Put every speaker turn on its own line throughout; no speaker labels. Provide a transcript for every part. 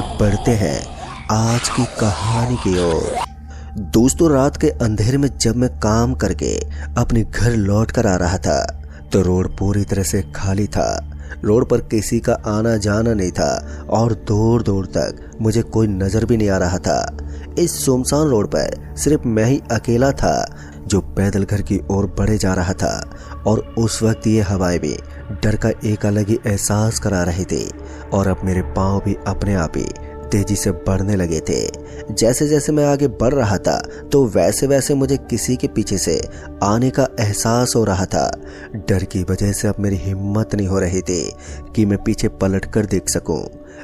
बढ़ते हैं आज की कहानी की ओर। दोस्तों, रात के अंधेरे में जब मैं काम करके अपने घर लौट कर आ रहा था तो रोड पूरी तरह से खाली था। रोड पर किसी का आना जाना नहीं था और दूर दूर तक मुझे कोई नजर भी नहीं आ रहा था। इस सुनसान रोड पर सिर्फ मैं ही अकेला था जो पैदल घर की ओर बढ़े जा रहा था। और उस वक्त ये हवाएं भी डर का एक अलग ही एहसास करा रहे थे और अब मेरे पांव भी अपने आप ही तेजी से बढ़ने लगे थे। जैसे जैसे मैं आगे बढ़ रहा था तो वैसे वैसे मुझे किसी के पीछे से आने का एहसास हो रहा था। डर की वजह से अब मेरी हिम्मत नहीं हो रही थी कि मैं पीछे पलट कर देख सकूं।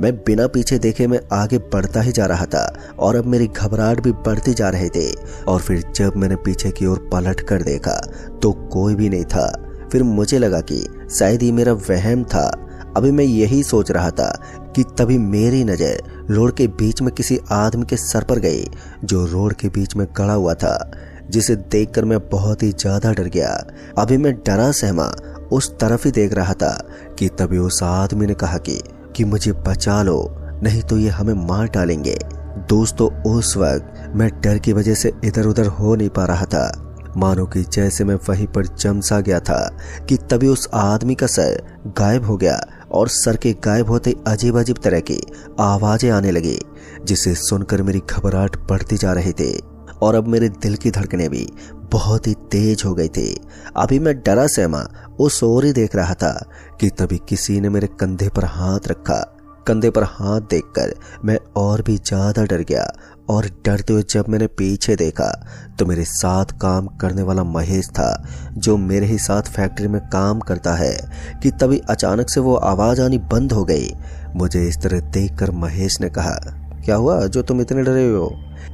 मैं बिना पीछे देखे मैं आगे बढ़ता ही जा रहा था और अब मेरी घबराहट भी बढ़ती जा रहे थे। और फिर जब मैंने पीछे की ओर पलट कर देखा तो कोई भी नहीं था। फिर मुझे लगा कि शायद ये मेरा वहम था। अभी मैं यही सोच रहा था कि तभी मेरी नजर रोड के बीच में किसी आदमी के सर पर गई जो रोड के बीच में खड़ा हुआ था, जिसे देखकर मैं बहुत ही ज्यादा डर गया। अभी मैं डरा सहमा उस तरफ ही देख रहा था कि तभी उस आदमी ने कहा कि मुझे बचा लो, नहीं तो ये हमें मार डालेंगे। दोस्तों, उस वक्त मैं डर की वजह से इधर उधर हो नहीं पा रहा था, मानो कि जैसे मैं वहीं पर जम सा गया था कि तभी उस आदमी का सर गायब हो गया और सर के गायब होते अजीब अजीब तरह की आवाजें आने लगी, जिसे सुनकर मेरी घबराहट बढ़ती जा रही थी और अब मेरे दिल की धड़कनें भी बहुत ही तेज हो गई थी। अभी मैं डरा सहमा उस ओर ही देख रहा था कि तभी किसी ने मेरे कंधे पर हाथ रखा। कंधे पर हाथ देखकर मैं और भी ज्यादा डर गया और डरते हुए जब मैंने पीछे देखा तो मेरे साथ काम करने वाला महेश था, जो मेरे ही साथ फैक्ट्री में काम करता है। कि तभी अचानक से वो आवाज आनी बंद हो गई। मुझे इस तरह देखकर महेश ने कहा, क्या हुआ जो तुम इतने डरे हो?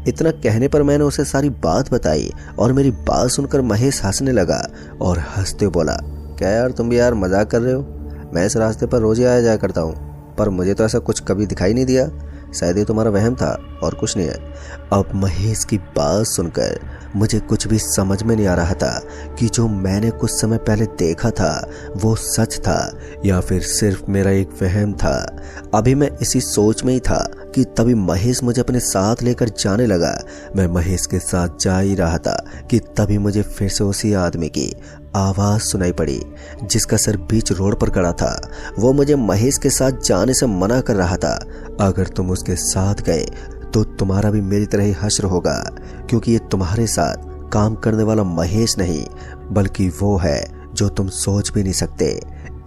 इतना कहने पर मैंने उसे सारी बात बताई और मेरी बात सुनकर महेश हंसने लगा और हंसते बोला, क्या यार तुम भी यार मजाक कर रहे हो? मैं इस रास्ते पर रोज ही आया जाया करता हूँ, पर मुझे तो ऐसा कुछ कभी दिखाई नहीं दिया। शायद ये तुम्हारा वहम था और कुछ नहीं है। अब महेश की बात सुनकर मुझे कुछ भी समझ में नहीं आ रहा था कि जो मैंने कुछ समय पहले देखा था वो सच था या फिर सिर्फ मेरा एक वहम था। अभी मैं इसी सोच में ही था कि तभी महेश मुझे अपने साथ लेकर जाने लगा। मैं महेश के साथ जा ही रहा था कि तभी मुझे फिर से उसी आदमी की आवाज सुनाई पड़ी जिसका सर बीच रोड पर खड़ा था। वो मुझे महेश के साथ जाने से मना कर रहा था। अगर तुम उसके साथ गए तो तुम्हारा भी मेरी तरह ही हश्र होगा, क्योंकि ये तुम्हारे साथ काम करने वाला महेश नहीं बल्कि वो है जो तुम सोच भी नहीं सकते।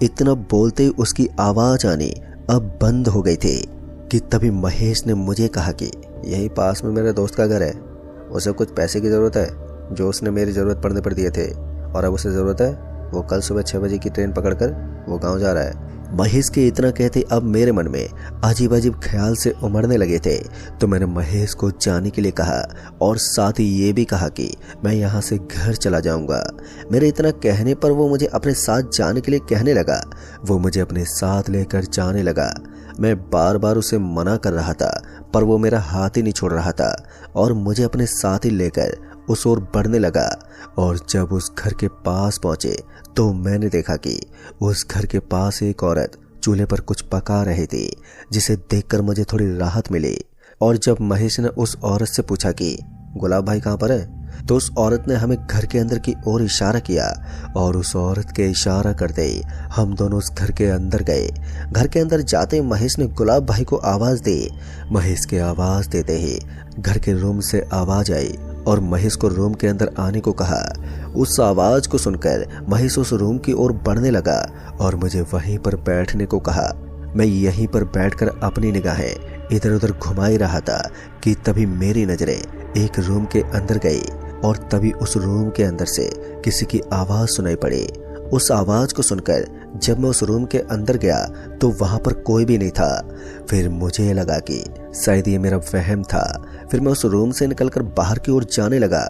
इतना बोलते ही उसकी आवाज आनी अब बंद हो गई थी कि तभी महेश ने मुझे कहा कि यही पास में मेरे दोस्त का घर है, उसे कुछ पैसे की जरूरत है जो उसने मेरी जरूरत पड़ने पर दिए थे, और अब उसे जरूरत है वो कल सुबह 6 बजे की ट्रेन पकड़कर वो गांव जा रहा है। महेश के इतना कहते अब मेरे मन में अजीब अजीब ख्याल से उमड़ने लगे थे, तो मैंने महेश को जाने के लिए कहा और साथ ही ये भी कहा कि मैं यहाँ से घर चला जाऊंगा। मेरे इतना कहने पर वो मुझे अपने साथ जाने के लिए कहने लगा। वो मुझे अपने साथ लेकर जाने लगा। मैं बार बार उसे मना कर रहा था पर वो मेरा हाथ ही नहीं छोड़ रहा था और मुझे अपने साथ ही लेकर उस ओर बढ़ने लगा। और जब उस घर के पास पहुंचे तो मैंने देखा कि उस घर के पास एक औरत चूल्हे पर कुछ पका रही थी, जिसे देखकर मुझे थोड़ी राहत मिली। और जब महेश ने उस औरत से पूछा कि गुलाब भाई कहाँ पर है, तो उस औरत ने हमें घर के अंदर की ओर इशारा किया और उस औरत के इशारा करते ही हम दोनों उस घर के अंदर गए। घर के अंदर जाते ही महेश ने गुलाब भाई को आवाज दी। महेश के आवाज देते ही घर के रूम से आवाज आई और महेश को रूम के अंदर आने को कहा। उस आवाज को सुनकर महेश उस रूम की ओर बढ़ने लगा और मुझे वहीं पर बैठने को कहा। मैं यहीं पर बैठकर अपनी निगाहें इधर उधर घुमाई रहा था कि तभी मेरी नजरें एक रूम के अंदर गई और तभी उस रूम के अंदर से किसी की आवाज सुनाई पड़ी। उस आवाज को सुनकर जब मैं उस रूम के अंदर गया तो वहां पर कोई भी नहीं था। फिर मुझे लगा कि शायद ये मेरा वहम था। फिर मैं उस रूम से निकलकर बाहर की ओर जाने लगा।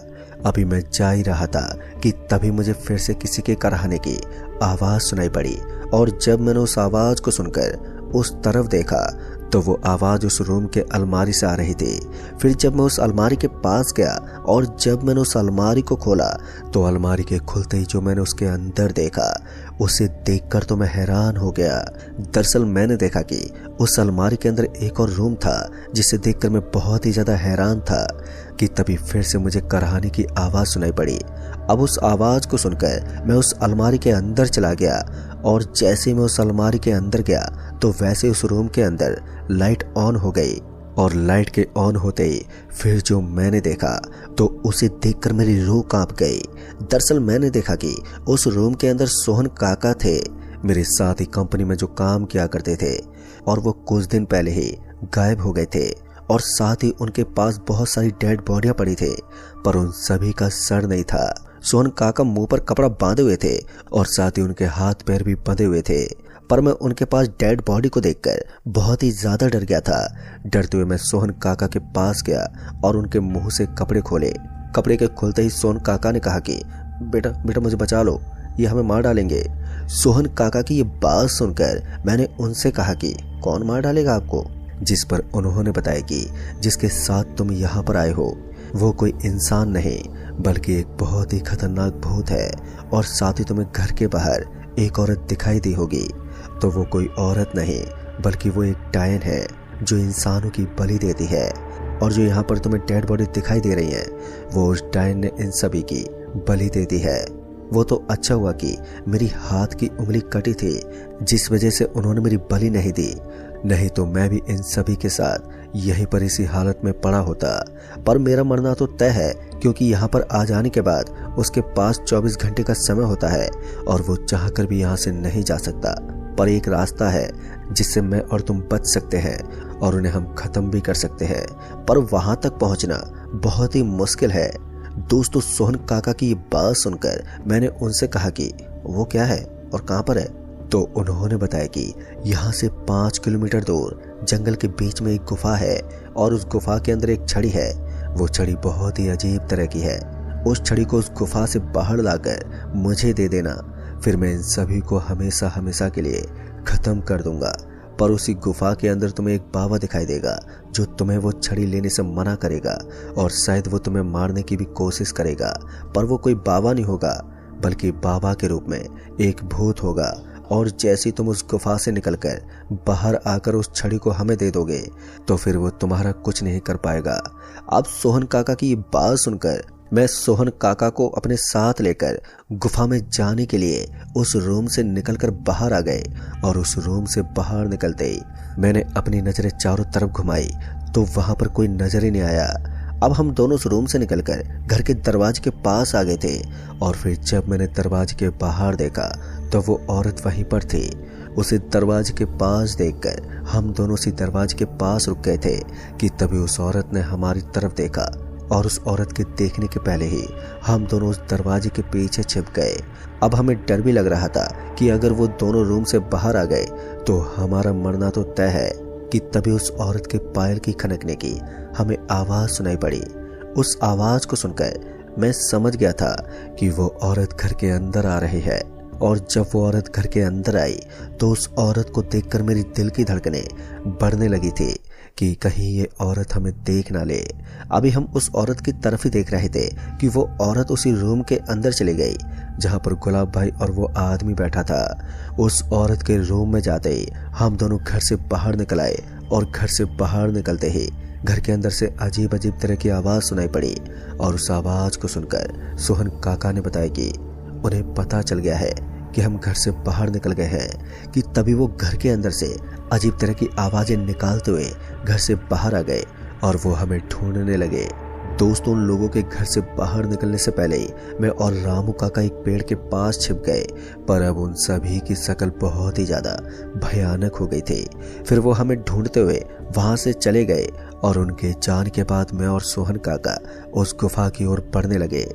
अभी मैं जा ही रहा था कि तभी मुझे फिर से किसी के कराहने की आवाज सुनाई पड़ी और जब मैंने उस आवाज को सुनकर उस तरफ देखा तो वो आवाज उस रूम के अलमारी से आ रही थी। फिर जब मैं उस अलमारी के पास गया और जब मैंने उस अलमारी को खोला तो अलमारी के खुलते ही जो मैंने उसके अंदर देखा उसे देखकर तो मैं हैरान हो गया। दरअसल मैंने देखा कि उस अलमारी के अंदर एक और रूम था जिसे देखकर मैं बहुत ही ज्यादा हैरान था कि तभी फिर से मुझे करहाने की आवाज सुनाई पड़ी। अब उस आवाज को सुनकर मैं उस अलमारी के अंदर चला गया और जैसे मैं उस अलमारी के अंदर गया तो वैसे उस रूम के अंदर लाइट ऑन हो गई और लाइट के ऑन होते ही फिर जो मैंने देखा तो उसे देखकर मेरी रूह कांप गई। दरअसल मैंने देखा कि उस रूम के अंदर सोहन काका थे, मेरे साथ ही कंपनी में जो काम किया करते थे, और वो कुछ दिन पहले ही गायब हो गए थे और साथ ही उनके पास बहुत सारी डेड बॉडियां पड़ी थे पर उन सभी का सर नहीं था। सोहन काका मुंह पर कपड़ा बांधे हुए थे और साथ ही उनके हाथ पैर भी बंधे हुए थे, पर मैं उनके पास डेड बॉडी को देखकर बहुत ही ज्यादा डर गया था। डरते हुए मैं सोहन काका के पास गया और उनके मुंह से कपड़े खोले। कपड़े के खुलते ही सोहन काका ने कहा कि बेटा बेटा मुझे बचा लो, ये हमें मार डालेंगे। सोहन काका की ये बात सुनकर मैंने उनसे कहा कि कौन मार डालेगा आपको? जिस पर उन्होंने बताया कि जिसके साथ तुम यहाँ पर आए हो वो कोई इंसान नहीं बल्कि एक बहुत ही खतरनाक भूत है, और साथ ही तुम्हें घर के बाहर एक औरत दिखाई दी होगी तो वो कोई औरत नहीं बल्कि वो एक डायन है जो इंसानों की बलि देती है, और जो यहाँ पर तुम्हें डेड बॉडी दिखाई दे रही है वो उस डायन ने इन सभी की बलि दे दी है। वो तो अच्छा हुआ कि मेरी हाथ की उंगली कटी थी जिस वजह से उन्होंने मेरी बलि नहीं दी, नहीं तो मैं भी इन सभी के साथ यहीं पर इसी हालत में पड़ा होता। पर मेरा मरना तो तय है क्योंकि यहाँ पर आ जाने के बाद उसके पास 24 घंटे का समय होता है और वो चाहकर भी यहाँ से नहीं जा सकता। पर एक रास्ता है जिससे मैं और तुम बच सकते हैं और उन्हें हम खत्म भी कर सकते हैं, पर वहां तक पहुंचना बहुत ही मुश्किल है। दोस्तों सोहन काका की ये बात सुनकर मैंने उनसे कहा कि वो क्या है और कहां पर है? तो उन्होंने बताया कि यहाँ से 5 किलोमीटर दूर जंगल के बीच में एक गुफा है और उस गुफा के अंदर एक छड़ी है। वो छड़ी बहुत ही अजीब तरह की है। उस छड़ी को उस गुफा से बाहर लाकर मुझे दे देना, फिर मैं इन सभी को हमेशा हमेशा के लिए खत्म कर दूंगा। पर उसी गुफा के अंदर तुम्हें एक बाबा दिखाई देगा जो तुम्हें वो छड़ी लेने से मना करेगा और शायद वो तुम्हें मारने की भी कोशिश करेगा, पर वो कोई बाबा नहीं होगा बल्कि बाबा के रूप में एक भूत होगा। और जैसे ही तुम उस गुफा से निकलकर बाहर आकर उस छड़ी को हमें दे दोगे तो फिर वो तुम्हारा कुछ नहीं कर पाएगा। अब सोहन काका की ये बात सुनकर मैं सोहन काका को अपने साथ लेकर गुफा में जाने के लिए उस रूम से निकलकर बाहर आ गए, और उस रूम से बाहर निकलते ही मैंने अपनी नजरें चारों तरफ घुमाई तो वहां पर कोई नजर ही नहीं आया। अब हम दोनों उस रूम से निकलकर घर के दरवाजे के पास आ गए थे, और फिर जब मैंने दरवाजे के बाहर देखा तो वो औरत वहीं पर थी। उसे दरवाजे के पास देखकर हम दोनों उसी दरवाजे के पास रुक गए थे कि तभी उस औरत ने हमारी तरफ देखा, और उस औरत के देखने के पहले ही हम दोनों उस दरवाजे के पीछे छिप गए। अब हमें डर भी लग रहा था कि अगर वो दोनों रूम से बाहर आ गए तो हमारा मरना तो तय है कि तभी उस औरत के पायल की खनकने की हमें आवाज सुनाई पड़ी। उस आवाज को सुनकर मैं समझ गया था कि वो औरत घर के अंदर आ रही है, और जब वो औरत घर के अंदर आई तो उस औरत को देखकर मेरी दिल की धड़कनें बढ़ने लगी थी कि कहीं ये औरत हमें देख ना ले। अभी हम उस औरत की तरफ ही देख रहे थे कि वो औरत उसी रूम के अंदर चली गई जहां पर गुलाब भाई और वो आदमी बैठा था। उस औरत के रूम में जाते ही हम दोनों घर से बाहर निकल आए, और घर से बाहर निकलते ही घर के अंदर से अजीब अजीब तरह की आवाज सुनाई पड़ी, और उस आवाज को सुनकर सोहन काका ने बताया कि उन्हें पता चल गया है कि हम घर से बाहर निकल गए हैं, कि तभी वो घर के अंदर से अजीब तरह की आवाजें निकालते हुए घर से बाहर आ गए और वो हमें ढूंढने लगे। दोस्तों उन लोगों के घर से बाहर निकलने से पहले ही मैं और रामू काका एक पेड़ के पास छिप गए, पर अब उन सभी की शक्ल बहुत ही ज्यादा भयानक हो गई थी। फिर वो हमें ढूंढते हुए वहां से चले गए, और उनके जाने के बाद मैं और सोहन काका उस गुफा की ओर बढ़ने लगे।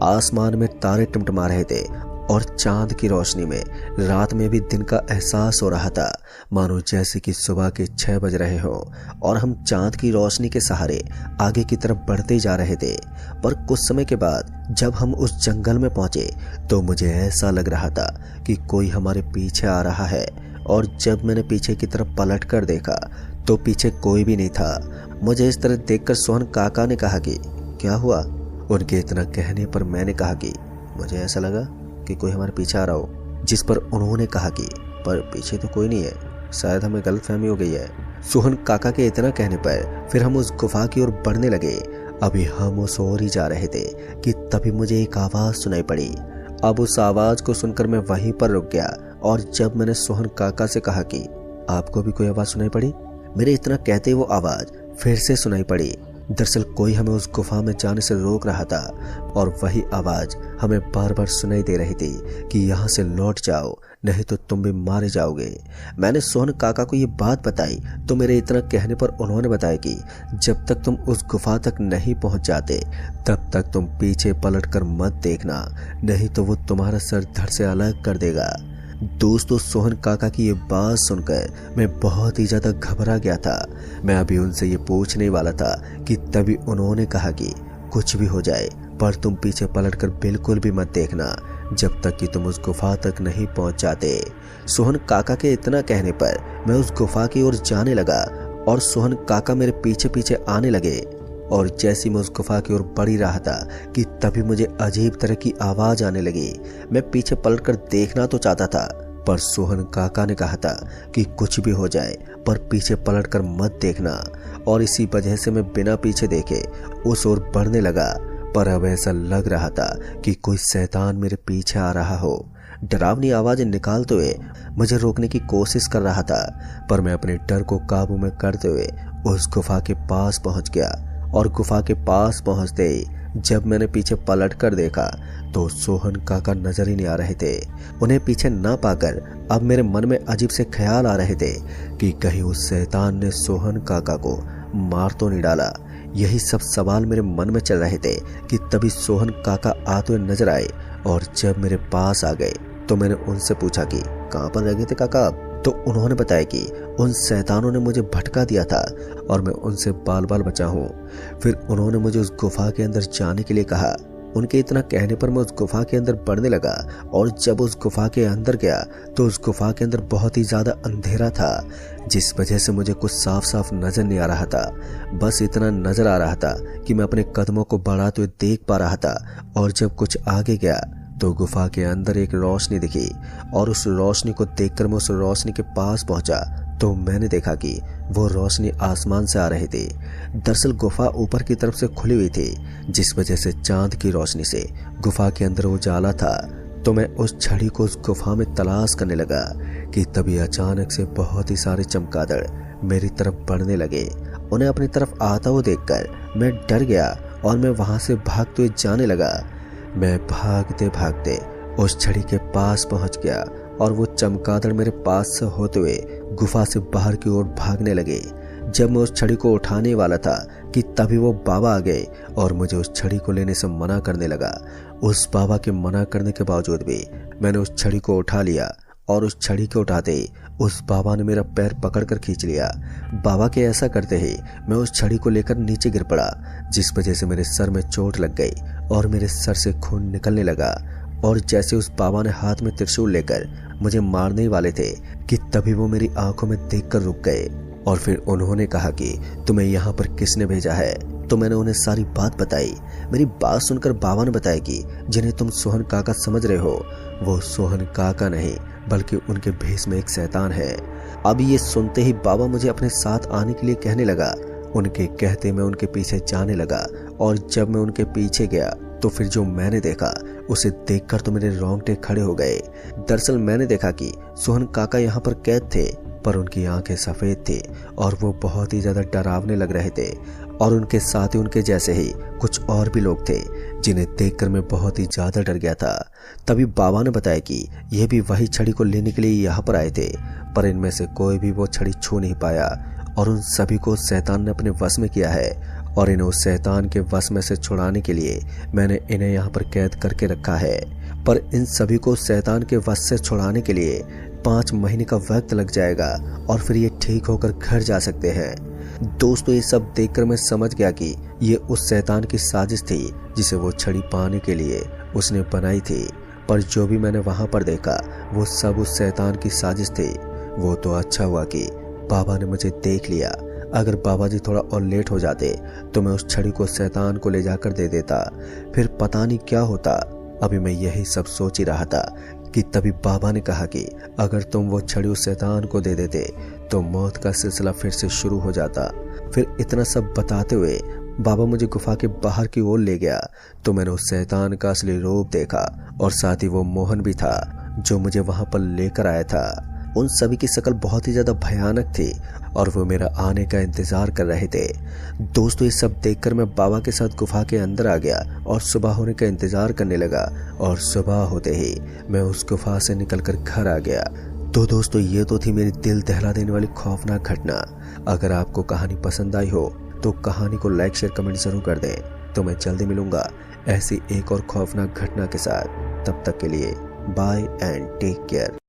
आसमान में तारे टिमटिमा रहे थे और चांद की रोशनी में रात में भी दिन का एहसास हो रहा था, मानो जैसे कि सुबह के 6 बज रहे हो, और हम चांद की रोशनी के सहारे आगे की तरफ बढ़ते जा रहे थे। पर कुछ समय के बाद जब हम उस जंगल में पहुंचे तो मुझे ऐसा लग रहा था कि कोई हमारे पीछे आ रहा है, और जब मैंने पीछे की तरफ पलट कर देखा तो पीछे कोई भी नहीं था। मुझे इस तरह देखकर सोहन काका ने कहा कि क्या हुआ? उनके इतना कहने पर मैंने कहा कि मुझे ऐसा लगा कि कोई हमारे पीछे आ रहा हो। जिस पर उन्होंने कहा कि पर पीछे तो कोई नहीं है, शायद हमें गलतफहमी हो गई है। सोहन काका के इतना कहने पर फिर हम उस गुफा की ओर बढ़ने लगे। अभी हम उस ओर ही जा रहे थे कि तभी मुझे एक आवाज सुनाई पड़ी। अब उस आवाज को सुनकर मैं वहीं पर रुक गया और जब मैंने सोहन काका से कहा कि आपको भी कोई आवाज सुनाई पड़ी, मेरे इतना कहते वो आवाज फिर से सुनाई पड़ी। दरअसल कोई हमें उस गुफा में जाने से रोक रहा था और वही आवाज हमें बार बार सुनाई दे रही थी कि यहाँ से लौट जाओ, नहीं तो तुम भी मारे जाओगे। मैंने सोहन काका को ये बात बताई तो मेरे इतना कहने पर उन्होंने बताया कि जब तक तुम उस गुफा तक नहीं पहुंच जाते तब तक तुम पीछे पलटकर मत देखना, नहीं तो वो तुम्हारा सर धड़ से अलग कर देगा। दोस्तों, सोहन काका की ये बात सुनकर मैं बहुत ही ज्यादा घबरा गया था। मैं अभी उनसे ये पूछने वाला था कि तभी उन्होंने कहा कि कुछ भी हो जाए पर तुम पीछे पलटकर बिल्कुल भी मत देखना जब तक कि तुम उस गुफा तक नहीं पहुंच जाते। सोहन काका के इतना कहने पर मैं उस गुफा की ओर जाने लगा और सोहन काका मेरे पीछे पीछे आने लगे। और जैसी मैं उस गुफा की ओर बढ़ रहा था कि तभी मुझे अजीब तरह की आवाज आने लगी। मैं पीछे पलटकर देखना तो चाहता था पर सोहन काका ने कहा था कि कुछ भी हो जाए पर पीछे पलटकर मत देखना, और इसी वजह से मैं बिना पीछे देखे उस ओर बढ़ने लगा। पर अब ऐसा लग रहा था कि कोई शैतान मेरे पीछे आ रहा हो। डरावनी आवाजें निकालते हुए मुझे रोकने की कोशिश कर रहा था, पर मैं अपने डर को काबू में करते हुए उस गुफा के पास पहुंच गया। और गुफा के पास पहुंचते ही जब मैंने पीछे पलट कर देखा तो सोहन काका नजर ही नहीं आ रहे थे। उन्हें पीछे ना पाकर अब मेरे मन में अजीब से ख्याल आ रहे थे कि कहीं उस शैतान ने सोहन काका को मार तो नहीं डाला। यही सब सवाल मेरे मन में चल रहे थे कि तभी सोहन काका आते हुए नजर आए और जब मेरे पास आ गए तो मैंने उनसे पूछा कि कहाँ पर रह गए थे काका। तो उन्होंने बताया कि उन शैतानों ने मुझे भटका दिया था और मैं उनसे बाल बाल बचा हूँ। फिर उन्होंने मुझे उस गुफा के अंदर जाने के लिए कहा। उनके इतना कहने पर मैं उस गुफा के अंदर बढ़ने लगा और जब उस गुफा के अंदर गया तो उस गुफा के अंदर बहुत ही ज्यादा अंधेरा था, जिस वजह से मुझे कुछ साफ साफ नजर नहीं आ रहा था। बस इतना नजर आ रहा था कि मैं अपने कदमों को बढ़ाते हुए देख पा रहा था। और जब कुछ आगे गया तो गुफा के अंदर एक रोशनी दिखी और उस रोशनी को देखकर मैं उस रोशनी के पास पहुंचा तो मैंने देखा कि वो रोशनी आसमान से आ रही थी। दरअसल गुफा ऊपर की तरफ से खुली हुई थी, जिस वजह से चांद की रोशनी से गुफा के अंदर उजाला था। तो मैं उस छड़ी को उस गुफा में तलाश करने लगा कि तभी अचानक से बहुत ही सारे चमगादड़ मेरी तरफ बढ़ने लगे। उन्हें अपनी तरफ आता हुआ देखकर मैं डर गया और मैं वहां से भागते हुए जाने लगा। मैं भागते भागते उस छड़ी के पास पहुंच गया और वो चमगादड़ मेरे पास से होते हुए गुफा से बाहर की ओर भागने लगे। जब मैं उस छड़ी को उठाने वाला था कि तभी वो बाबा आ गए और मुझे उस छड़ी को लेने से मना करने लगा। उस बाबा के मना करने के बावजूद भी मैंने उस छड़ी को उठा लिया और उस छड़ी को उठाते ही उस बाबा ने मेरा पैर पकड़कर खींच लिया। बाबा के ऐसा करते ही मैं उस छड़ी को लेकर नीचे गिर पड़ा, जिस वजह से मेरे सर में चोट लग गई और मेरे सर से खून निकलने लगा। और जैसे उस बाबा ने हाथ में त्रिशूल लेकर मुझे मारने वाले थे कि तभी वो मेरी आंखों में देखकर रुक गए और फिर उन्होंने कहा कि तुम्हें यहाँ पर किसने भेजा है। तो मैंने उन्हें सारी बात बताई। मेरी बात सुनकर बाबा ने बताया कि जिन्हें तुम सोहन काका समझ रहे हो वो सोहन काका नहीं बल्कि उनके भेष में एक शैतान है। अब ये सुनते ही बाबा मुझे अपने साथ आने के लिए कहने लगा। उनके कहते मैं उनके पीछे जाने लगा और जब मैं उनके पीछे गया तो फिर जो मैंने देखा उसे देखकर तो मेरे रोंगटे खड़े हो गए। दरअसल मैंने देखा कि सोहन काका यहाँ पर कैद थे, पर उनकी आंखें सफेद थी और वो बहुत ही ज्यादा डरावने लग रहे थे। और उनके साथ ही उनके जैसे ही कुछ और भी लोग थे जिन्हें देखकर मैं बहुत ही ज्यादा डर गया था। तभी बाबा ने बताया कि यह भी वही छड़ी को लेने के लिए यहाँ पर आए थे, पर इनमें से कोई भी वो छड़ी छू नहीं पाया और उन सभी को शैतान ने अपने वश में किया है। और इन्हें उस शैतान के वश में से छुड़ाने के लिए मैंने इन्हें यहाँ पर कैद करके रखा है। पर इन सभी को शैतान के वश से छुड़ाने के लिए 5 महीने का वक्त लग जाएगा और फिर ये ठीक होकर घर जा सकते हैं। दोस्तों, ये सब देखकर मैं समझ गया कि ये उस शैतान की साजिश थी जिसे वो छड़ी पाने के लिए उसने बनाई थी। पर जो भी मैंने वहां पर देखा वो सब उस शैतान की साजिश थी। वो तो अच्छा हुआ कि बाबा ने मुझे देख लिया। अगर बाबा जी थोड़ा और लेट हो जाते तो मैं उस छड़ी को शैतान को ले जाकर दे देता, फिर पता नहीं क्या होता। अभी मैं यही सब सोच ही रहा था कि तभी बाबा ने कहा कि अगर तुम वो छड़ी उस शैतान को दे देते तो मौत का सिलसिला फिर से शुरू हो जाता। फिर इतना सब बताते हुए बाबा मुझे गुफा के बाहर की ओर ले गया तो मैंने उस शैतान का असली रूप देखा और साथ ही वो मोहन भी था जो मुझे वहां पर लेकर आया था। उन सभी की शक्ल बहुत ही ज्यादा भयानक थी और वो मेरा आने का इंतजार कर रहे थे। दोस्तों, ये सब देखकर मैं बाबा के साथ गुफा के अंदर आ गया और सुबह होने का इंतजार करने लगा और सुबह होते ही मैं उस गुफा से निकलकर घर आ गया। तो दोस्तों, ये तो थी मेरी दिल दहला देने वाली खौफनाक घटना। अगर आपको कहानी पसंद आई हो तो कहानी को लाइक शेयर कमेंट जरूर कर दें। तो मैं जल्दी मिलूंगा ऐसी एक और खौफनाक घटना के साथ। तब तक के लिए बाय एंड टेक केयर।